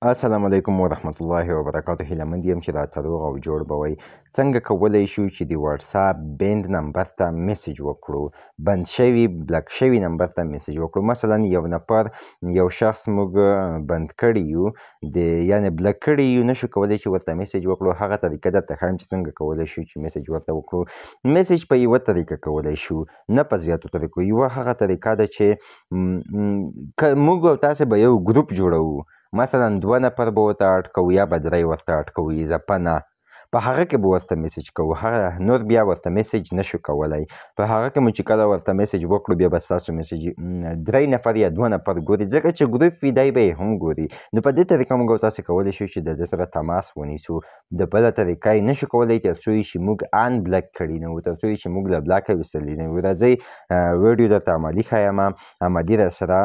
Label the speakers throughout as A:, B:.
A: السلام علیکم ورحمت الله وبرکاته. هیله مند یم چې راته روغ او جوړ به وئ. څنګه کولی شو چې د واتساپ بند نمبر ته میسج وکړو، بند شوي بلاک شوي نمبر ته میسج وکړو. مثلا یو نفر یو شخص موږ بند کړي یو، یعنې بلاک کړي یو، نشو کولی چې ورته میسج وکړو. هغه طریقه درته ښایم چې څنګه کولی شو چې میسج ورته وکړو. میسج په یوه طریقه کولی شو، نه په زیاتو طریقو. یوه هغه طریقه ده چې که موږ او تاسې به یو ګروپ جوړوو، مثلا 2 نفر به ورته اډ کوو یا به 3 ورته اډ کوو، اضافه نه. په هغه کې به ورته میسج کوو، هغه نور بیا ورته میسج نشو کولی. په هغه کې مو چې کله ورته میسج وکړو، بیا به ستاسو میسج 3 نفر یا 2 نفر ګوري، ځکه چې ګروپ وي دی به یې هم ګوري. نو په دې طریقه موږ او تاسې کولی شو چې د ده سره تماس ونیسو. د بله طریقه یې نشو کولی تر څو یې چې موږ ان بلاک کړي نه وو، تر څو یې چې موږ له بلاکه ویستلي نه وو. راځئ ویډیو درته عملي ښیم، عملي راسره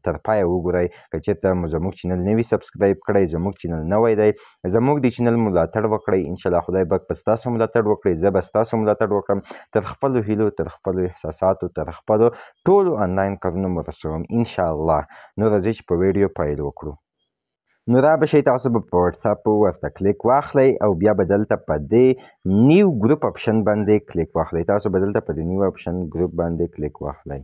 A: تر پایه وګورئ. که چېرته مو زموږ چینل نه وي سبسکرایب کړی، زموږ چینل نوی دی، زموږ د چینل ملاتړ وکړئ. انشاءالله خدای پاک به ستاسو ملاتړ وکړي، زه به ستاسو ملاتړ وکړم. تر خپلو هیلو، تر خپلو احساساتو، تر خپلو ټولو آنلاین کارونو مو رسوم انشاءالله. نو راځئ چې په ویډیو پیل وکړو. نو را به شئ، تاسو به په واتساپ ورته کلیک واخلئ او بیا به دلته په دې نیو ګروپ اپشن باندې کلیک واخلئ. تاسو به دلته په دې نیو اپشن ګروپ باندې کلیک واخلئ.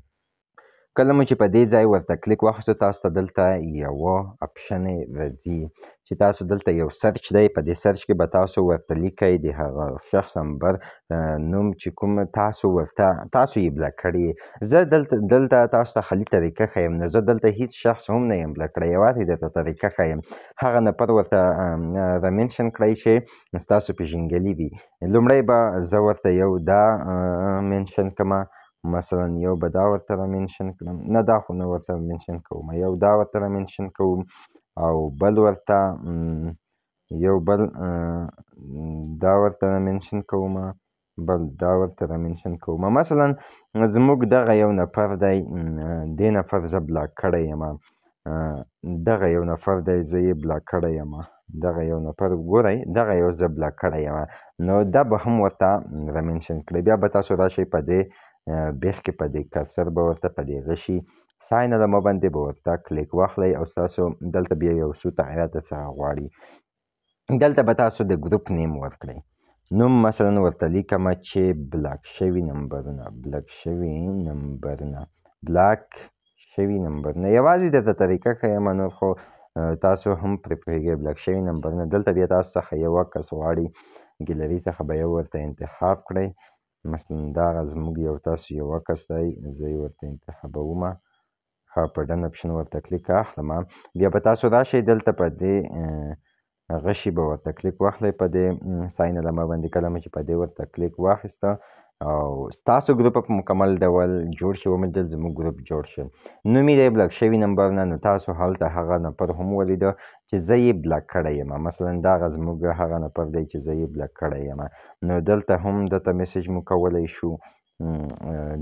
A: کله مو چې په دې ځای ورته کلیک واخیستو، تاسو ته دلته یوه اپشن راځي چې تاسو دلته یو سرچ دی. په دې سرچ کې به تاسو ورته لیکئ د هغه شخص نمبر، نوم چې کوم تاسو یې بلاک کړي. زه دلته تاسو ته خالي طریقه ښیم. نو زه دلته هیڅ شخص هم نه یم بلاک کړی، یوازې درته طریقه ښیم. هغه نفر ورته رامنشن کړئ چې ستاسو پیژندګلي وي. لومړی به زه ورته یو دا منشن کړمه، مثلا یو به دا ورته رامنشن کړم، نه دا خو نه ورته منشن کوم، یو دا ورته رامنشن کوم، او بل ورته یو بل دا ورته رامنشن کوم، بل دا ورته رامنشن کوم. مثلا زموږ دغه یو نفر دی، دې نفر زه بلاک کړی یم، دغه یو نفر دی زه یې بلاک کړی یم، دغه یو نفر ګورئ، دغه یو زه بلاک کړی یم. نو دا به هم ورته رامنشن کړئ. بیا به تاسو راشئ په دې بیخ کې، په دې کرسر به ورته په دې غشي ساین علامه باندې به ورته کلیک واخلئ او ستاسو دلته بیا یو څو تغییرات درڅخه غواړي. دلته به تاسو د ګروپ نیم ورکړئ. نوم مثلا ورته لیکمه چې بلاک شوي نمبرونه، بلاک شوي نمبرونه، بلاک شوي نمبرونه. یوازې درته طریقه ښیم، نور خو تاسو هم پرې پوهېږئ. بلاک شوي نمبرونه. دلته بیا تاسو څخه یو کس غواړي، ګیلري څخه به یو ورته انتخاب کړئ. مثلا دغه زموږ یو تاسو یو کس دی، زه یې ورته انتخابومه. ښه، په ډن اپشن ورته کلیک اخلمه. بیا به تاسو راشئ دلته په دې غشي به ورته کلیک واخلئ، په دې ساین علامه باندې. کله مو چې په دې ورته کلیک واخیسته او ستاسو ګروپ په مکمل ډول جوړ شي، وموندل زموږ ګروپ جوړ شي، نوم یې دی بلاک شوي نمبر نه، نو تاسو هلته هغه نفر هم ولیده چې زه یې بلاک کړی یم. مثلا دغه زموږ هغه نفر دی چې زه یې بلاک کړی یم. نو دلته هم درته میسج مو کولی شو.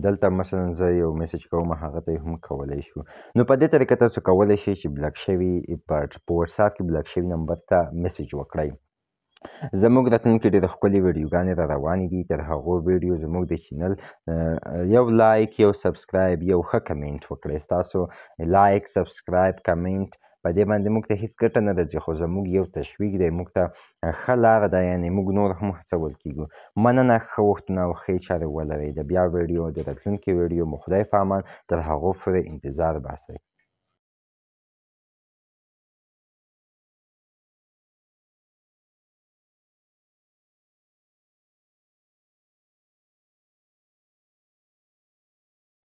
A: دلته مثلا زه یو میسج کوم، هغه ته هم کولی شو. نو په دې طریقه تاسو کولی شئ چې بلاک شوي په واتساپ کې بلاک شوي نمبر ته میسج وکړئ. زموږ راتلونکي ډېرې ښکلې ویډیوګانې را روانې دي. تر هغو ویډیو زموږ د چینل یو لایک، یو سبسکرایب، یو ښه کمنټ وکړئ. ستاسو لایک، سبسکرایب، کمنټ په دې باندې موږ ته هېڅ ګټه نه راځي، خو زموږ یو تشویق دی، موږ ته ښه لاره ده، یعنې موږ نور هم هڅول کېږو. مننه، ښه وختونه او ښې چارې ولرئ. د بیا ویډیو د راتلونکي ویډیو مو خدای په امان. تر هغو پورې انتظار باسئ.